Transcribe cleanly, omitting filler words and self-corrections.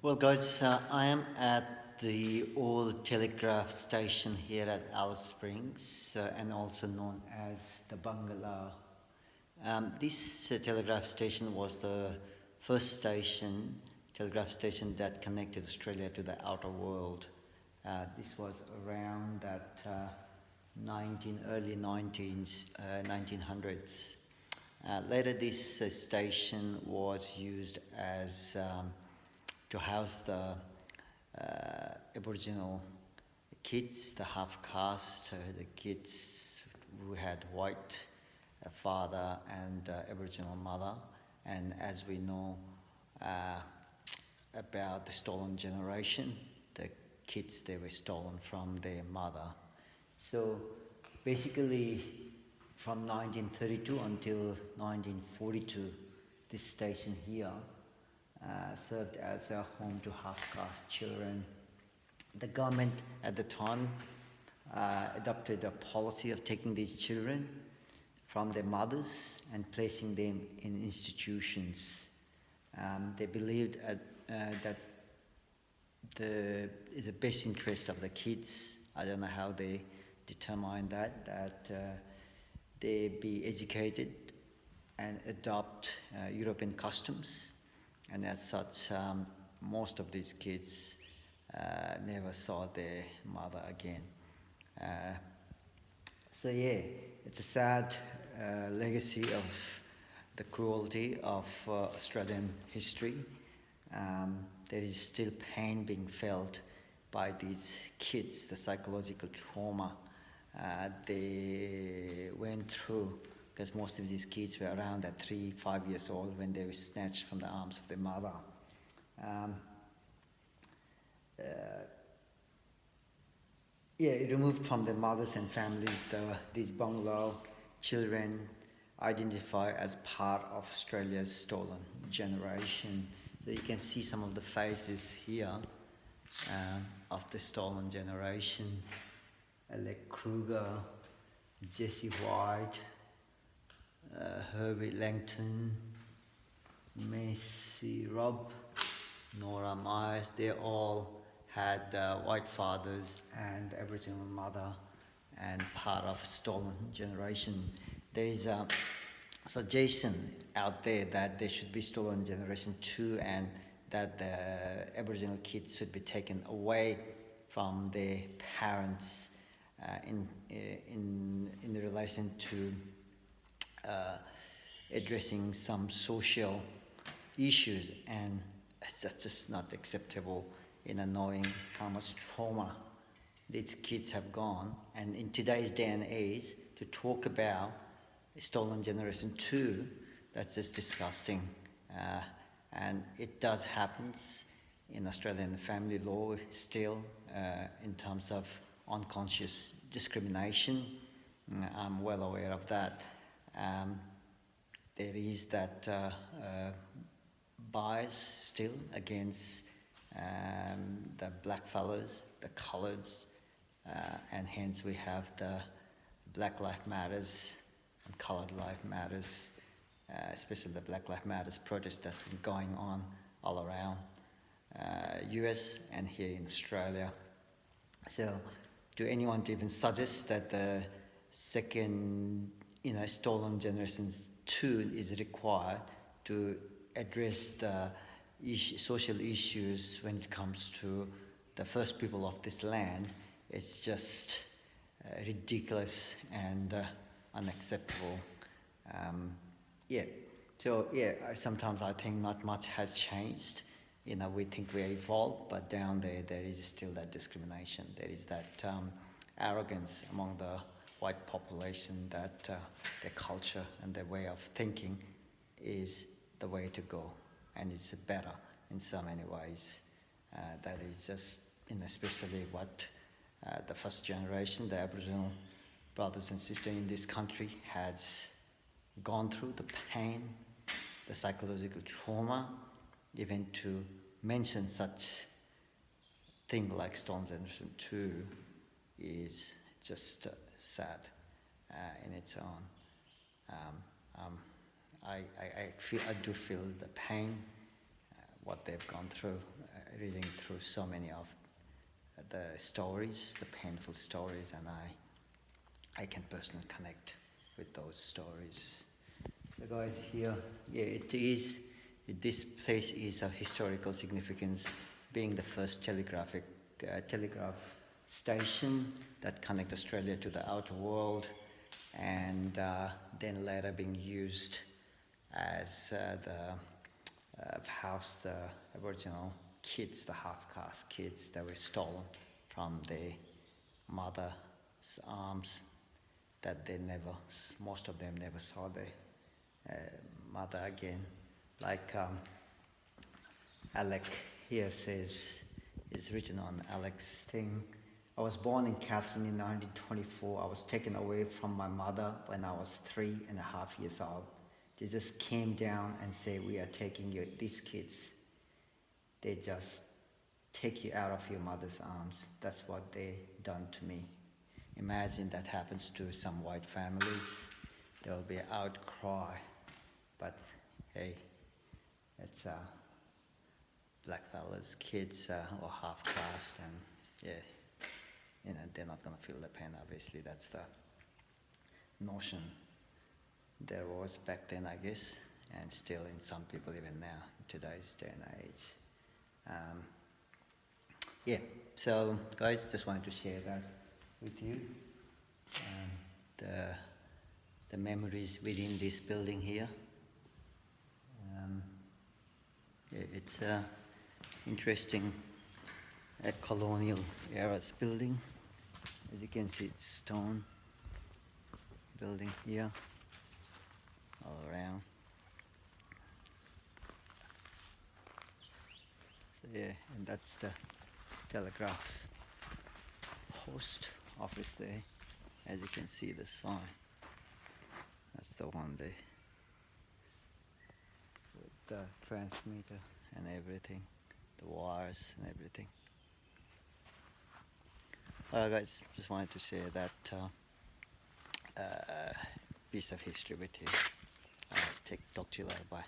Well, guys, I am at the old telegraph station here at Alice Springs, and also known as the Bungalow. This telegraph station was the first telegraph station that connected Australia to the outer world. This was around that 1900s. Later, this station was used as to house the Aboriginal kids, the half caste, the kids who had white father and Aboriginal mother. And as we know about the stolen generation, the kids they were stolen from their mother. So basically, from 1932 until 1942, this station here served as a home to half-caste children. The government at the time adopted a policy of taking these children from their mothers and placing them in institutions. They believed that the best interest of the kids, I don't know how they determined that they be educated and adopt European customs. And as such, most of these kids never saw their mother again. So yeah, it's a sad legacy of the cruelty of Australian history. There is still pain being felt by these kids, the psychological trauma they went through, because most of these kids were around at 3-5 years old when they were snatched from the arms of their mother. Removed from their mothers and families, these bungalow children identify as part of Australia's stolen generation. So you can see some of the faces here of the stolen generation. Alec Kruger, Jesse White, Herbie Langton, Macy Robb, Nora Myers. They all had white fathers and Aboriginal mother and part of stolen generation. There is a suggestion out there that there should be stolen generation 2 and that the Aboriginal kids should be taken away from their parents in relation to addressing some social issues, and that's just not acceptable in knowing how much trauma these kids have gone. And in today's day and age, to talk about stolen generation 2, that's just disgusting. And it does happen in Australian family law still in terms of unconscious discrimination. I'm well aware of that. There is that bias still against the black fellows, the coloureds, and hence we have the Black Lives Matters and Coloured Lives Matters, especially the Black Lives Matters protest that's been going on all around US and here in Australia. So to anyone to even suggest that the second stolen generation 2 is required to address the social issues when it comes to the first people of this land, it's just ridiculous and unacceptable. Sometimes I think not much has changed. We think we evolved, but down there is still that discrimination. There is that arrogance among the white population that their culture and their way of thinking is the way to go, and it's better in so many ways. That is just, especially what the first generation, the Aboriginal brothers and sisters in this country has gone through, the pain, the psychological trauma, even to mention such thing like stolen generation 2 is just sad in its own. I do feel the pain, what they've gone through. reading through so many of the stories, the painful stories, and I can personally connect with those stories. So guys, here, yeah, it is. This place is of historical significance, being the first telegraph station that connect Australia to the outer world, and then later being used as the house the Aboriginal kids, the half-caste kids that were stolen from their mother's arms, that they never, most of them never saw their mother again. Like Alec here says, is written on Alec's thing. I was born in Katherine in 1924. I was taken away from my mother when I was 3.5 years old. They just came down and said, we are taking you, these kids. They just take you out of your mother's arms. That's what they done to me. Imagine that happens to some white families. There will be an outcry. But hey, it's black fellas, kids or half caste, and yeah, they're not gonna feel the pain. Obviously, that's the notion there was back then, I guess, and still in some people even now, in today's day and age. Yeah, so guys, just wanted to share that with you. The memories within this building here. Yeah, it's interesting, a colonial era's building. As you can see, it's stone building here, all around. So yeah, and that's the telegraph post office there. As you can see, the sign. That's the one there, with the transmitter and everything, the wires and everything. Alright guys, just wanted to share that piece of history with you. Talk to you later, bye.